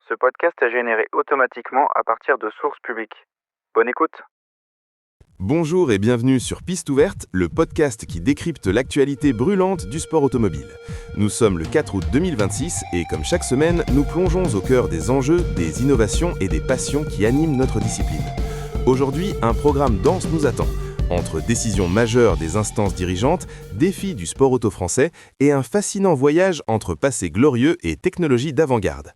Ce podcast est généré automatiquement à partir de sources publiques. Bonne écoute. Bonjour et bienvenue sur Piste Ouverte, le podcast qui décrypte l'actualité brûlante du sport automobile. Nous sommes le 4 août 2026 et comme chaque semaine, nous plongeons au cœur des enjeux, des innovations et des passions qui animent notre discipline. Aujourd'hui, un programme dense nous attend. Entre décisions majeures des instances dirigeantes, défis du sport auto français et un fascinant voyage entre passé glorieux et technologie d'avant-garde.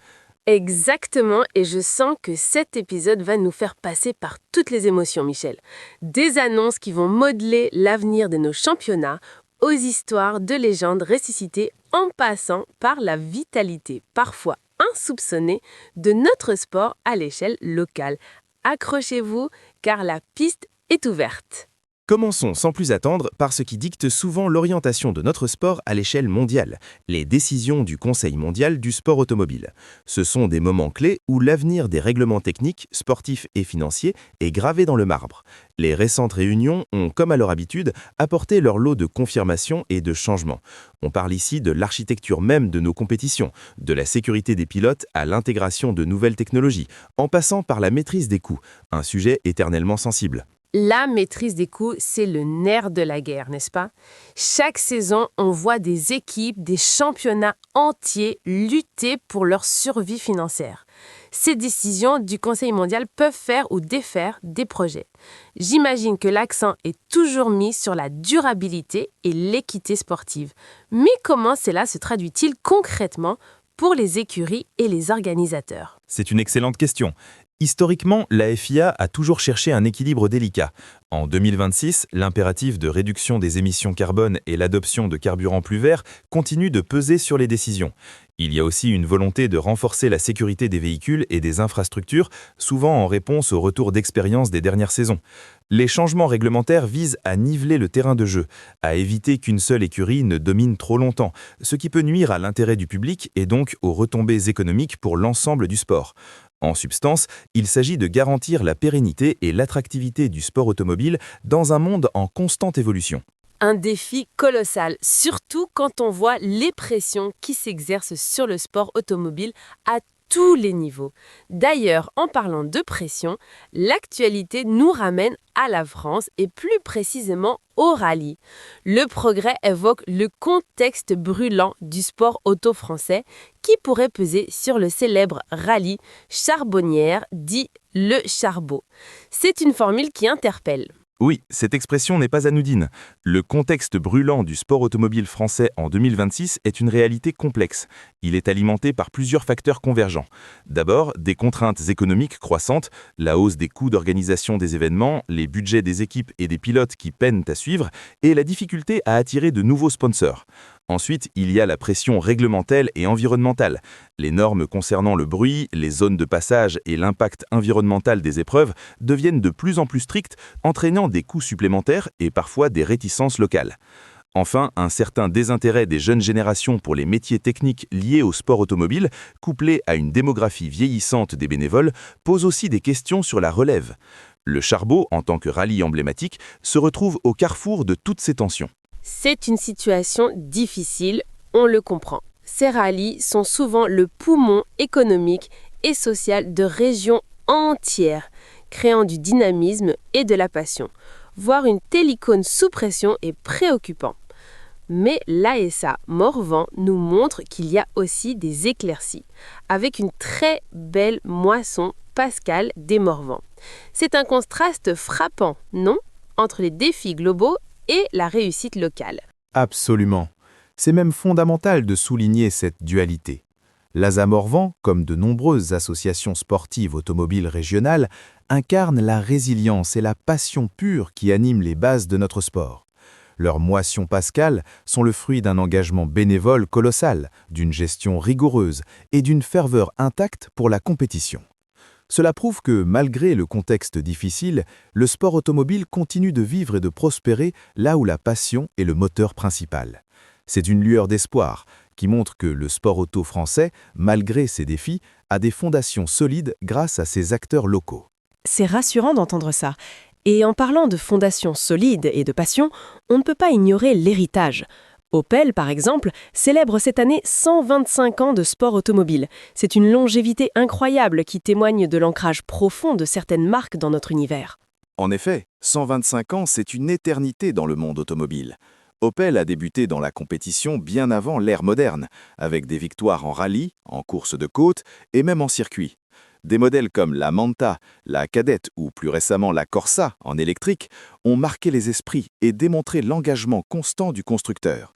Exactement, et je sens que cet épisode va nous faire passer par toutes les émotions, Michel. Des annonces qui vont modeler l'avenir de nos championnats, aux histoires de légendes ressuscitées en passant par la vitalité, parfois insoupçonnée, de notre sport à l'échelle locale. Accrochez-vous, car la piste est ouverte. Commençons sans plus attendre par ce qui dicte souvent l'orientation de notre sport à l'échelle mondiale, les décisions du Conseil mondial du sport automobile. Ce sont des moments clés où l'avenir des règlements techniques, sportifs et financiers est gravé dans le marbre. Les récentes réunions ont, comme à leur habitude, apporté leur lot de confirmations et de changements. On parle ici de l'architecture même de nos compétitions, de la sécurité des pilotes à l'intégration de nouvelles technologies, en passant par la maîtrise des coûts, un sujet éternellement sensible. La maîtrise des coûts, c'est le nerf de la guerre, n'est-ce pas? Chaque saison, on voit des équipes, des championnats entiers lutter pour leur survie financière. Ces décisions du Conseil mondial peuvent faire ou défaire des projets. J'imagine que l'accent est toujours mis sur la durabilité et l'équité sportive. Mais comment cela se traduit-il concrètement pour les écuries et les organisateurs? C'est une excellente question. Historiquement, la FIA a toujours cherché un équilibre délicat. En 2026, l'impératif de réduction des émissions carbone et l'adoption de carburants plus verts continuent de peser sur les décisions. Il y a aussi une volonté de renforcer la sécurité des véhicules et des infrastructures, souvent en réponse au retour d'expérience des dernières saisons. Les changements réglementaires visent à niveler le terrain de jeu, à éviter qu'une seule écurie ne domine trop longtemps, ce qui peut nuire à l'intérêt du public et donc aux retombées économiques pour l'ensemble du sport. En substance, il s'agit de garantir la pérennité et l'attractivité du sport automobile dans un monde en constante évolution. Un défi colossal, surtout quand on voit les pressions qui s'exercent sur le sport automobile à tous les niveaux. D'ailleurs, en parlant de pression, l'actualité nous ramène à la France et plus précisément au rallye. Le Progrès évoque le contexte brûlant du sport auto français qui pourrait peser sur le célèbre rallye charbonnière dit le charbot. C'est une formule qui interpelle. Oui, cette expression n'est pas anodine. Le contexte brûlant du sport automobile français en 2026 est une réalité complexe. Il est alimenté par plusieurs facteurs convergents. D'abord, des contraintes économiques croissantes, la hausse des coûts d'organisation des événements, les budgets des équipes et des pilotes qui peinent à suivre, et la difficulté à attirer de nouveaux sponsors. Ensuite, il y a la pression réglementaire et environnementale. Les normes concernant le bruit, les zones de passage et l'impact environnemental des épreuves deviennent de plus en plus strictes, entraînant des coûts supplémentaires et parfois des réticences locales. Enfin, un certain désintérêt des jeunes générations pour les métiers techniques liés au sport automobile, couplé à une démographie vieillissante des bénévoles, pose aussi des questions sur la relève. Le charbot, en tant que rallye emblématique, se retrouve au carrefour de toutes ces tensions. C'est une situation difficile, on le comprend. Ces rallyes sont souvent le poumon économique et social de régions entières, créant du dynamisme et de la passion. Voir une telle icône sous pression est préoccupant. Mais l'ASA Morvan nous montre qu'il y a aussi des éclaircies, avec une très belle moisson Pascal des Morvan. C'est un contraste frappant, non, entre les défis globaux et la réussite locale. Absolument. C'est même fondamental de souligner cette dualité. L'ASA Morvan, comme de nombreuses associations sportives automobiles régionales, incarne la résilience et la passion pure qui animent les bases de notre sport. Leurs moissons pascales sont le fruit d'un engagement bénévole colossal, d'une gestion rigoureuse et d'une ferveur intacte pour la compétition. Cela prouve que, malgré le contexte difficile, le sport automobile continue de vivre et de prospérer là où la passion est le moteur principal. C'est une lueur d'espoir qui montre que le sport auto français, malgré ses défis, a des fondations solides grâce à ses acteurs locaux. C'est rassurant d'entendre ça. Et en parlant de fondations solides et de passion, on ne peut pas ignorer l'héritage. Opel, par exemple, célèbre cette année 125 ans de sport automobile. C'est une longévité incroyable qui témoigne de l'ancrage profond de certaines marques dans notre univers. En effet, 125 ans, c'est une éternité dans le monde automobile. Opel a débuté dans la compétition bien avant l'ère moderne, avec des victoires en rallye, en course de côte et même en circuit. Des modèles comme la Manta, la Kadett ou plus récemment la Corsa en électrique ont marqué les esprits et démontré l'engagement constant du constructeur.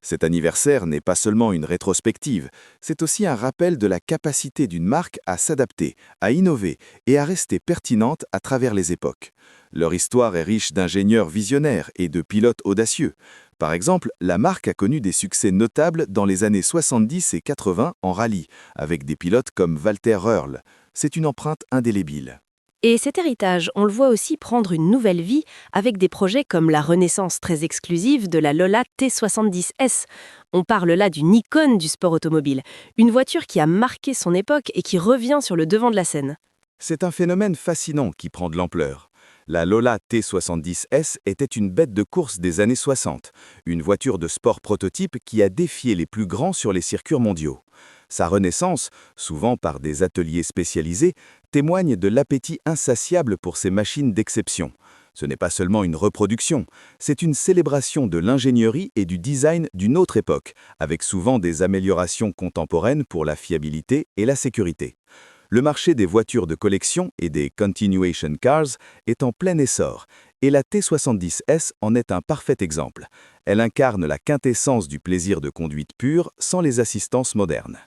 Cet anniversaire n'est pas seulement une rétrospective, c'est aussi un rappel de la capacité d'une marque à s'adapter, à innover et à rester pertinente à travers les époques. Leur histoire est riche d'ingénieurs visionnaires et de pilotes audacieux. Par exemple, la marque a connu des succès notables dans les années 70 et 80 en rallye, avec des pilotes comme Walter Röhrl. C'est une empreinte indélébile. Et cet héritage, on le voit aussi prendre une nouvelle vie avec des projets comme la renaissance très exclusive de la Lola T70S. On parle là d'une icône du sport automobile, une voiture qui a marqué son époque et qui revient sur le devant de la scène. C'est un phénomène fascinant qui prend de l'ampleur. La Lola T70S était une bête de course des années 60, une voiture de sport prototype qui a défié les plus grands sur les circuits mondiaux. Sa renaissance, souvent par des ateliers spécialisés, témoigne de l'appétit insatiable pour ces machines d'exception. Ce n'est pas seulement une reproduction, c'est une célébration de l'ingénierie et du design d'une autre époque, avec souvent des améliorations contemporaines pour la fiabilité et la sécurité. Le marché des voitures de collection et des continuation cars est en plein essor, et la T70S en est un parfait exemple. Elle incarne la quintessence du plaisir de conduite pure sans les assistances modernes.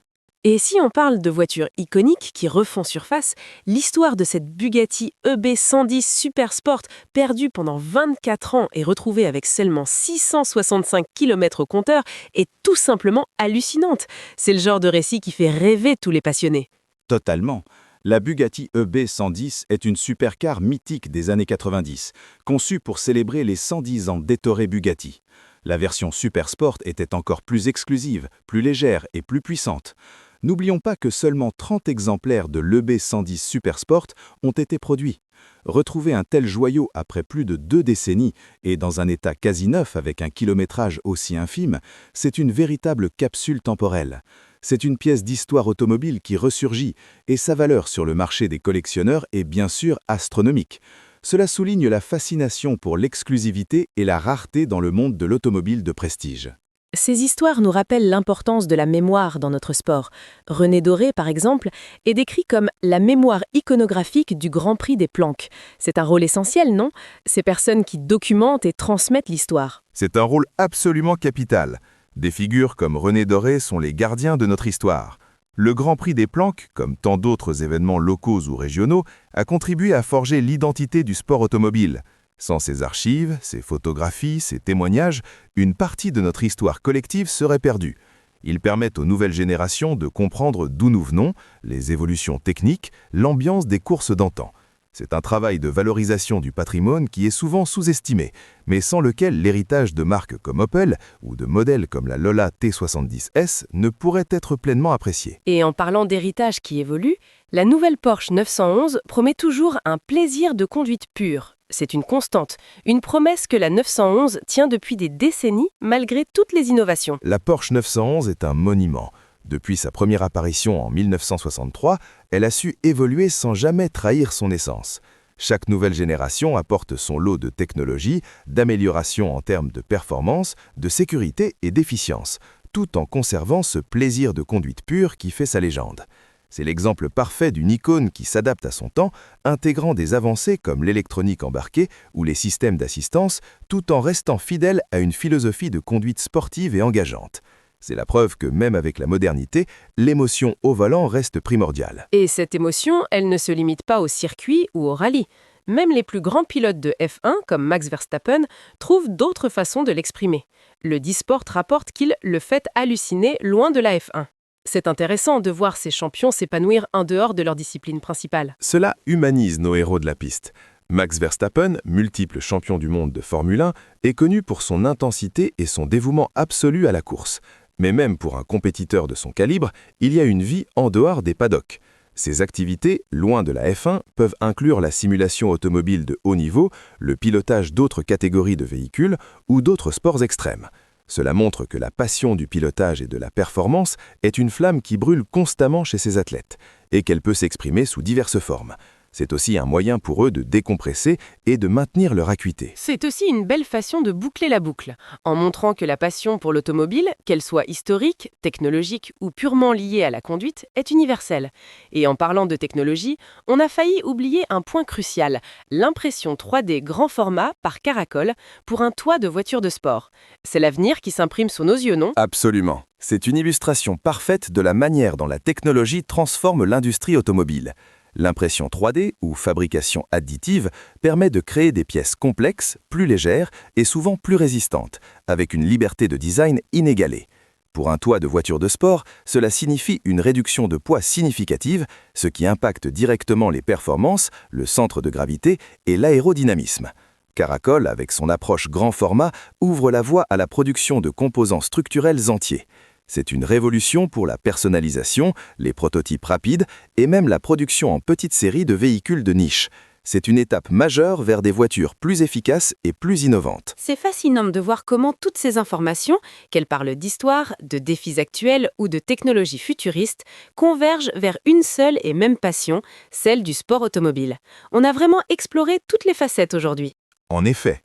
Et si on parle de voitures iconiques qui refont surface, l'histoire de cette Bugatti EB110 Super Sport perdue pendant 24 ans et retrouvée avec seulement 665 km au compteur est tout simplement hallucinante. C'est le genre de récit qui fait rêver tous les passionnés. Totalement. La Bugatti EB110 est une supercar mythique des années 90, conçue pour célébrer les 110 ans d'Ettore Bugatti. La version Super Sport était encore plus exclusive, plus légère et plus puissante. N'oublions pas que seulement 30 exemplaires de l'EB110 Super Sport ont été produits. Retrouver un tel joyau après plus de 2 décennies et dans un état quasi neuf avec un kilométrage aussi infime, c'est une véritable capsule temporelle. C'est une pièce d'histoire automobile qui ressurgit et sa valeur sur le marché des collectionneurs est bien sûr astronomique. Cela souligne la fascination pour l'exclusivité et la rareté dans le monde de l'automobile de prestige. Ces histoires nous rappellent l'importance de la mémoire dans notre sport. René Doré, par exemple, est décrit comme la mémoire iconographique du Grand Prix des Planques. C'est un rôle essentiel, non? Ces personnes qui documentent et transmettent l'histoire. C'est un rôle absolument capital. Des figures comme René Doré sont les gardiens de notre histoire. Le Grand Prix des Planques, comme tant d'autres événements locaux ou régionaux, a contribué à forger l'identité du sport automobile. Sans ces archives, ces photographies, ces témoignages, une partie de notre histoire collective serait perdue. Ils permettent aux nouvelles générations de comprendre d'où nous venons, les évolutions techniques, l'ambiance des courses d'antan. C'est un travail de valorisation du patrimoine qui est souvent sous-estimé, mais sans lequel l'héritage de marques comme Opel ou de modèles comme la Lola T70S ne pourrait être pleinement apprécié. Et en parlant d'héritage qui évolue, la nouvelle Porsche 911 promet toujours un plaisir de conduite pure. C'est une constante, une promesse que la 911 tient depuis des décennies malgré toutes les innovations. La Porsche 911 est un monument. Depuis sa première apparition en 1963, elle a su évoluer sans jamais trahir son essence. Chaque nouvelle génération apporte son lot de technologies, d'améliorations en termes de performance, de sécurité et d'efficience, tout en conservant ce plaisir de conduite pure qui fait sa légende. C'est l'exemple parfait d'une icône qui s'adapte à son temps, intégrant des avancées comme l'électronique embarquée ou les systèmes d'assistance, tout en restant fidèle à une philosophie de conduite sportive et engageante. C'est la preuve que même avec la modernité, l'émotion au volant reste primordiale. Et cette émotion, elle ne se limite pas au circuit ou au rallye. Même les plus grands pilotes de F1, comme Max Verstappen, trouvent d'autres façons de l'exprimer. Le Disport rapporte qu'il le fait halluciner loin de la F1. C'est intéressant de voir ces champions s'épanouir en dehors de leur discipline principale. Cela humanise nos héros de la piste. Max Verstappen, multiple champion du monde de Formule 1, est connu pour son intensité et son dévouement absolu à la course. Mais même pour un compétiteur de son calibre, il y a une vie en dehors des paddocks. Ces activités, loin de la F1, peuvent inclure la simulation automobile de haut niveau, le pilotage d'autres catégories de véhicules ou d'autres sports extrêmes. Cela montre que la passion du pilotage et de la performance est une flamme qui brûle constamment chez ces athlètes, et qu'elle peut s'exprimer sous diverses formes. C'est aussi un moyen pour eux de décompresser et de maintenir leur acuité. C'est aussi une belle façon de boucler la boucle, en montrant que la passion pour l'automobile, qu'elle soit historique, technologique ou purement liée à la conduite, est universelle. Et en parlant de technologie, on a failli oublier un point crucial, l'impression 3D grand format par Caracol pour un toit de voiture de sport. C'est l'avenir qui s'imprime sous nos yeux, non ? Absolument. C'est une illustration parfaite de la manière dont la technologie transforme l'industrie automobile. L'impression 3D, ou fabrication additive, permet de créer des pièces complexes, plus légères et souvent plus résistantes, avec une liberté de design inégalée. Pour un toit de voiture de sport, cela signifie une réduction de poids significative, ce qui impacte directement les performances, le centre de gravité et l'aérodynamisme. Caracol, avec son approche grand format, ouvre la voie à la production de composants structurels entiers. C'est une révolution pour la personnalisation, les prototypes rapides et même la production en petite série de véhicules de niche. C'est une étape majeure vers des voitures plus efficaces et plus innovantes. C'est fascinant de voir comment toutes ces informations, qu'elles parlent d'histoire, de défis actuels ou de technologies futuristes, convergent vers une seule et même passion, celle du sport automobile. On a vraiment exploré toutes les facettes aujourd'hui. En effet,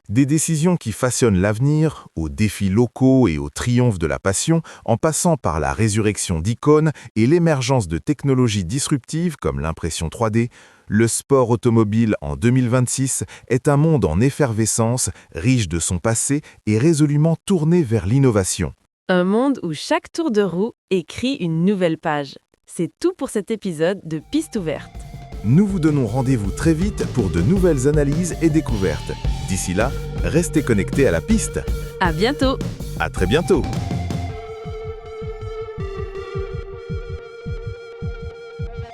des décisions qui façonnent l'avenir, aux défis locaux et au triomphe de la passion, en passant par la résurrection d'icônes et l'émergence de technologies disruptives comme l'impression 3D, le sport automobile en 2026 est un monde en effervescence, riche de son passé et résolument tourné vers l'innovation. Un monde où chaque tour de roue écrit une nouvelle page. C'est tout pour cet épisode de Piste ouverte. Nous vous donnons rendez-vous très vite pour de nouvelles analyses et découvertes. D'ici là, restez connectés à la piste. À bientôt! À très bientôt!